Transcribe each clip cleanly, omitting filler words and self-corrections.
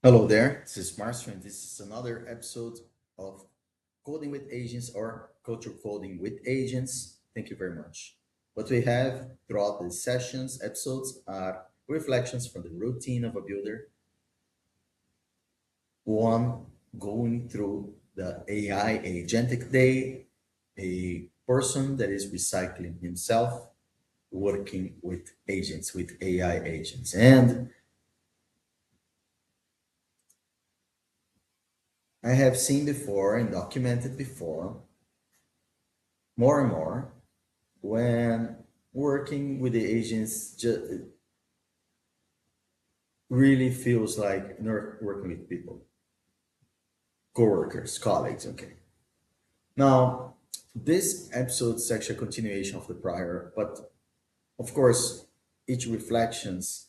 Hello there, this is Marcio, and this is another episode of Coding with Agents or Culture Coding with Agents. Thank you very much. What we have throughout the sessions, episodes are reflections from the routine of a builder, one going through the AI agentic day, a person that is recycling himself, working with agents, with AI agents. And I have seen before and documented before more and more when working with the agents really feels like working with people, coworkers, colleagues. Okay. Now, this episode is actually a continuation of the prior, but of course, each reflections,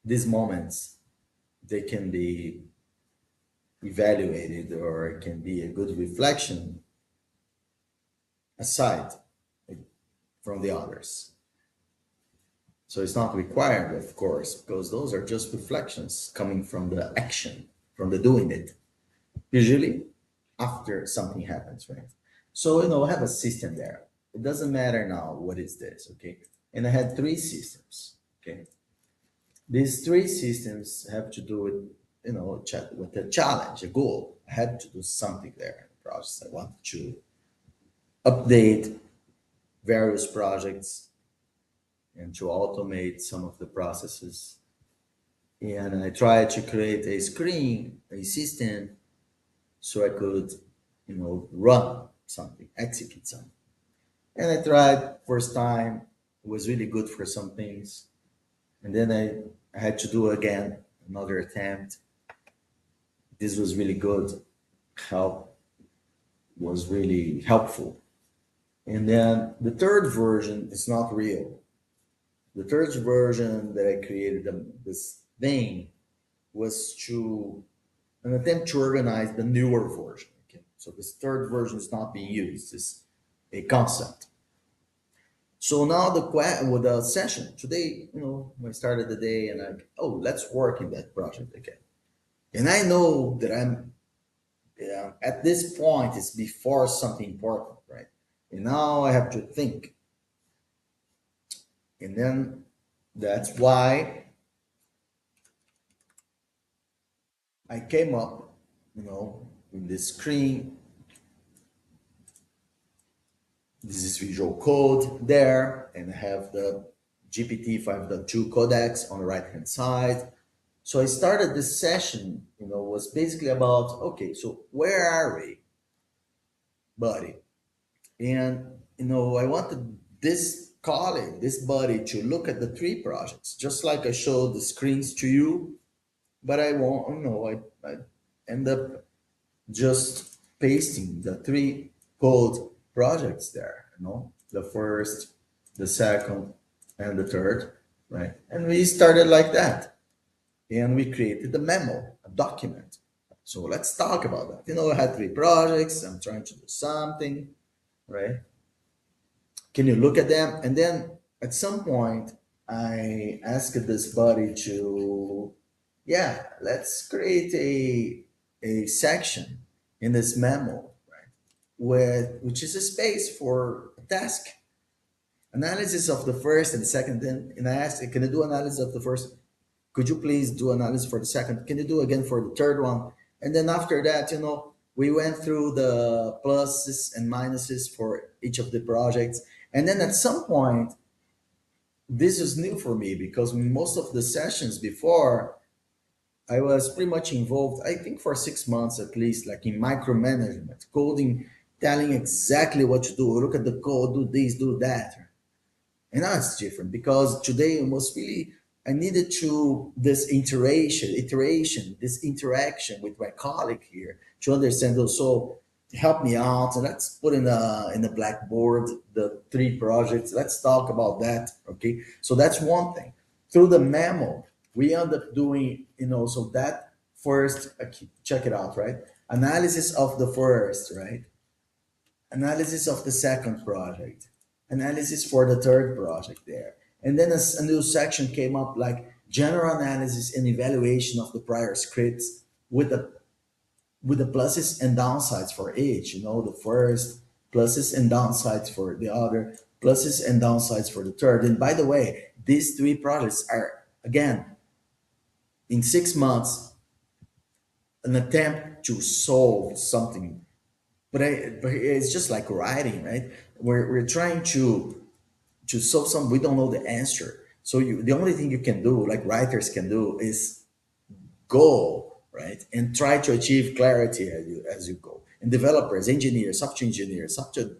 these moments, they can be evaluated or it can be a good reflection aside from the others. So it's not required, of course, because those are just reflections coming from the action, from the doing it. Usually after something happens, right? So, I have a system there. It doesn't matter now what is this, okay? And I had three systems, okay? These three systems have to do with, with a challenge, a goal. I had to do something there in the process. I wanted to update various projects and to automate some of the processes. And I tried to create a screen, a system, so I could, run something, execute something. And I tried first time, it was really good for some things. And then I had to do again another attempt. This was really good. Help was really helpful. And then the third version is not real. The third version that I created, this thing, was to an attempt to organize the newer version. Okay? So this third version is not being used. It's a concept. So now with the session today, I started the day and let's work in that project again. And I know that I'm at this point it's before something important, right? And now I have to think, and then that's why I came up, in this screen. This is Visual Code there, and I have the GPT 5.2 codecs on the right hand side. So I started this session, was basically about, okay, so where are we, buddy? And, I wanted this colleague, this buddy, to look at the three projects, just like I showed the screens to you, but I won't, I end up just pasting the three code projects there, the first, the second, and the third, right? And we started like that. And we created a memo, a document. So let's talk about that. I had three projects. I'm trying to do something, right? Can you look at them? And then at some point, I asked this buddy to, yeah, let's create a section in this memo, right? Which is a space for a task analysis of the first and the second. And I asked, can I do analysis of the first? Could you please do analysis for the second? Can you do again for the third one? And then after that, we went through the pluses and minuses for each of the projects. And then at some point, this is new for me because most of the sessions before, I was pretty much involved, I think for 6 months at least, like in micromanagement, coding, telling exactly what to do. Look at the code, do this, do that. And now it's different because today almost really I needed to this iteration, this interaction with my colleague here to understand also help me out. And let's put in the blackboard the three projects. Let's talk about that. Okay. So that's one thing. Through the memo, we end up doing, so that first check it out, right? Analysis of the first, right? Analysis of the second project, analysis for the third project there. And then a new section came up like general analysis and evaluation of the prior scripts with the pluses and downsides for each. You know, the first, pluses and downsides for the other, pluses and downsides for the third. And by the way, these three projects are again in 6 months an attempt to solve something. But it's just like writing, right? We're trying to solve something we don't know the answer. So the only thing you can do, like writers can do, is go, right, and try to achieve clarity as you go. And developers, engineers,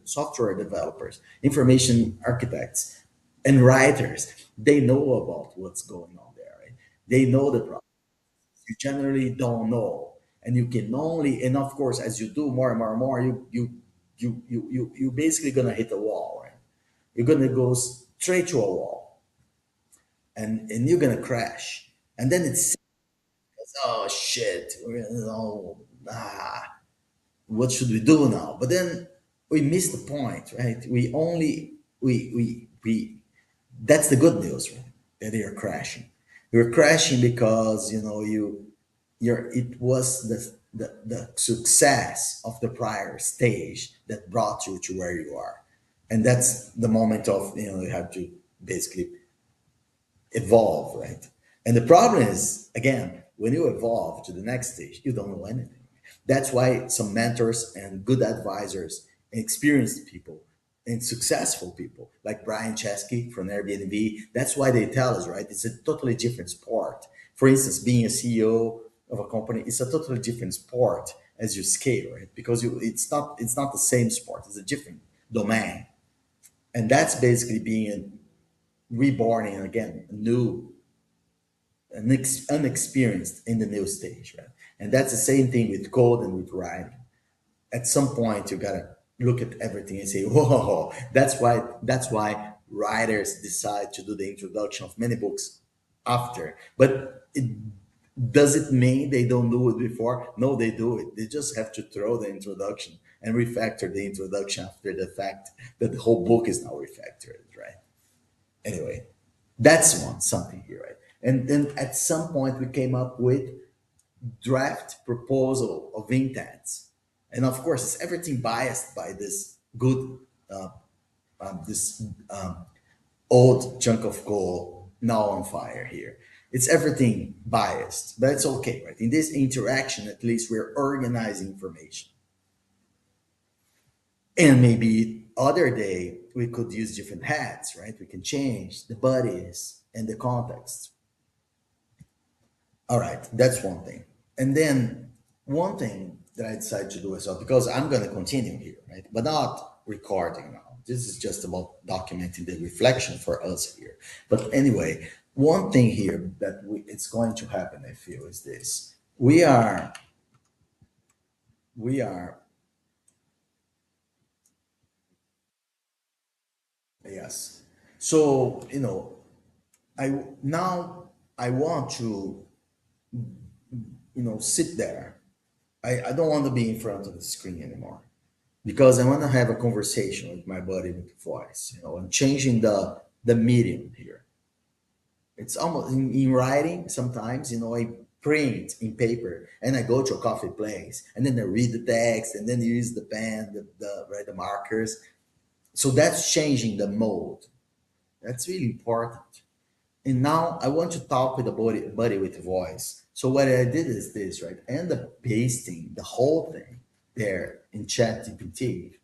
software developers, information architects, and writers, they know about what's going on there, right? They know the problem. You generally don't know, and you can only, and of course, as you do more and more and more, you basically gonna hit a wall, right? You're gonna go straight to a wall, and you're gonna crash, and then it's, oh shit, what should we do now? But then we miss the point, right? We only we That's the good news, right? That you're crashing. You're crashing because it was the success of the prior stage that brought you to where you are. And that's the moment of, you have to basically evolve, right? And the problem is, again, when you evolve to the next stage, you don't know anything. That's why some mentors and good advisors and experienced people and successful people like Brian Chesky from Airbnb, that's why they tell us, right? It's a totally different sport. For instance, being a CEO of a company is a totally different sport as you scale, right? Because it's not the same sport, it's a different domain. And that's basically being reborn in, again, a new, unexperienced in the new stage, right? And that's the same thing with code and with writing. At some point, you gotta look at everything and say, "Whoa!" That's why writers decide to do the introduction of many books after. But does it mean they don't do it before? No, they do it. They just have to throw the introduction and refactor the introduction after the fact that the whole book is now refactored, right? Anyway, that's something here, right? And then at some point we came up with draft proposal of intents, and of course it's everything biased by this good, this old chunk of coal now on fire here. It's everything biased, but it's okay, right? In this interaction, at least we're organizing information. And maybe other day we could use different hats, right? We can change the bodies and the context. All right, that's one thing. And then one thing that I decided to do as well, because I'm going to continue here, right? But not recording now. This is just about documenting the reflection for us here. But anyway, one thing here that it's going to happen, I feel, is this. We are, yes. So, I want to, sit there. I don't want to be in front of the screen anymore, because I want to have a conversation with my body, with voice. I'm changing the medium here. It's almost in writing. Sometimes, I print in paper and I go to a coffee place and then I read the text and then use the pen, the markers. So that's changing the mode. That's really important. And now I want to talk with the body with voice. So what I did is this, right? I end up pasting the whole thing there in ChatGPT.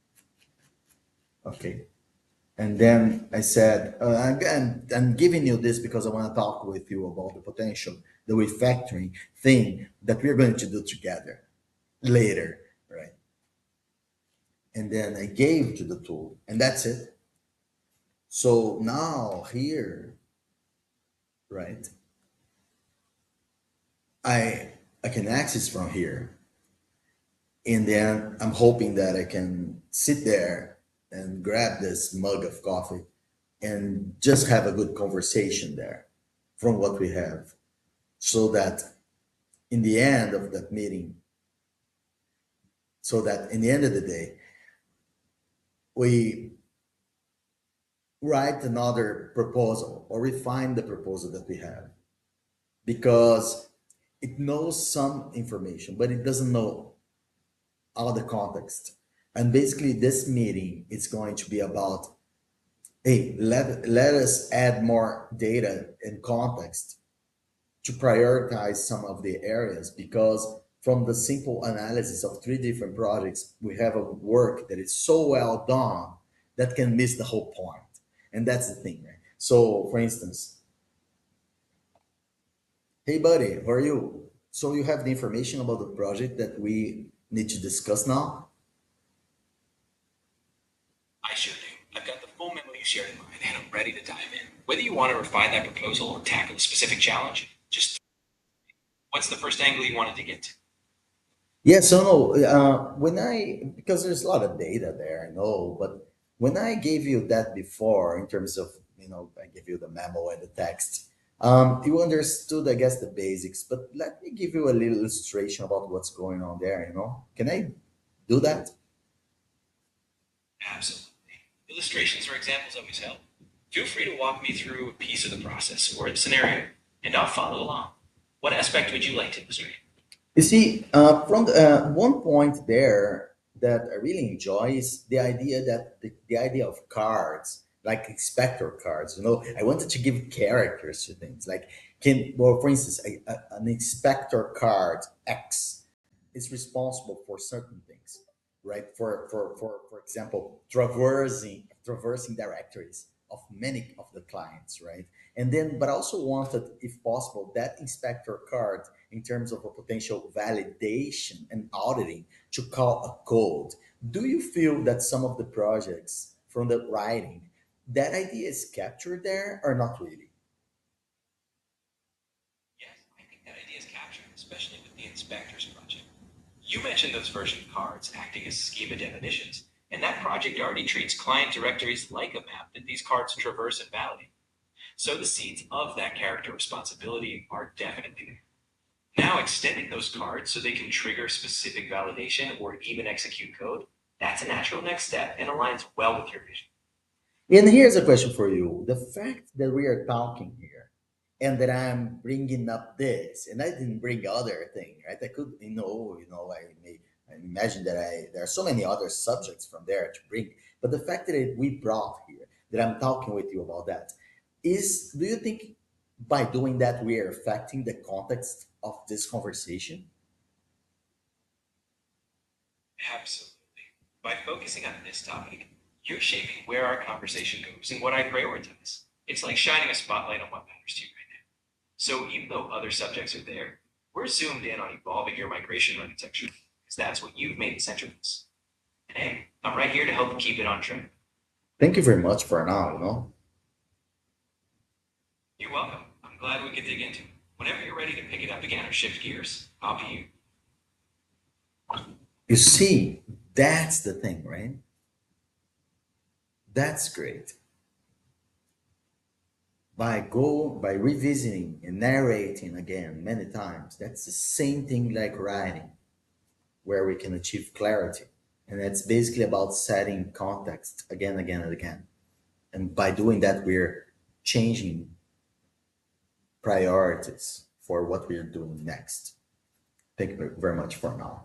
Okay. And then I said, again, I'm giving you this because I want to talk with you about the potential, the refactoring thing that we're going to do together later, right? And then I gave to the tool, and that's it. So now here, right, I can access from here, and then I'm hoping that I can sit there and grab this mug of coffee and just have a good conversation there from what we have, so that in the end of that meeting, so that in the end of the day, we write another proposal or refine the proposal that we have. because it knows some information, but it doesn't know all the context. And basically, this meeting is going to be about, hey, let us add more data and context to prioritize some of the areas, because from the simple analysis of three different projects, we have a work that is so well done that can miss the whole point. And that's the thing, right? So, for instance, hey, buddy, how are you? So, you have the information about the project that we need to discuss now? I sure do. I've got the full memo you shared in mind, and I'm ready to dive in. Whether you want to refine that proposal or tackle a specific challenge, just what's the first angle you wanted to get to? Yeah, so no, when I, because there's a lot of data there, I know, but when I gave you that before, in terms of, I gave you the memo and the text, you understood, I guess, the basics, but let me give you a little illustration about what's going on there. Can I do that? Absolutely. Illustrations or examples always help. Feel free to walk me through a piece of the process or a scenario, and I'll follow along. What aspect would you like to illustrate? You see, from one point there that I really enjoy is the idea that the idea of cards, like inspector cards. I wanted to give characters to things. Like, well, for instance, an inspector card X is responsible for certain things, right? For example, traversing directories of many of the clients, right? And then, but I also wanted, if possible, that inspector card in terms of a potential validation and auditing to call a code. Do you feel that some of the projects from the writing, that idea is captured there or not really? Yes, I think that idea is captured, especially with the inspectors project. You mentioned those version cards acting as schema definitions, and that project already treats client directories like a map that these cards traverse and validate. So the seeds of that character responsibility are definitely there. Now extending those cards so they can trigger specific validation or even execute code, that's a natural next step and aligns well with your vision. And here's a question for you. The fact that we are talking here and that I'm bringing up this, and I didn't bring other thing, right? I could, I imagine that there are so many other subjects from there to bring, but the fact that we brought here, that I'm talking with you about that, do you think by doing that we are affecting the context of this conversation? Absolutely. By focusing on this topic, you're shaping where our conversation goes and what I prioritize. It's like shining a spotlight on what matters to you right now. So even though other subjects are there, we're zoomed in on evolving your migration architecture because that's what you've made the centerpiece. And hey, I'm right here to help keep it on track. Thank you very much for now. You're welcome. I'm glad we could dig into it. Whenever you're ready to pick it up again or shift gears, I'll be you. You see, that's the thing, right? That's great. By revisiting and narrating again many times, that's the same thing like writing, where we can achieve clarity. And it's basically about setting context again, again, and again. And by doing that, we're changing priorities for what we're doing next. Thank you very much for now.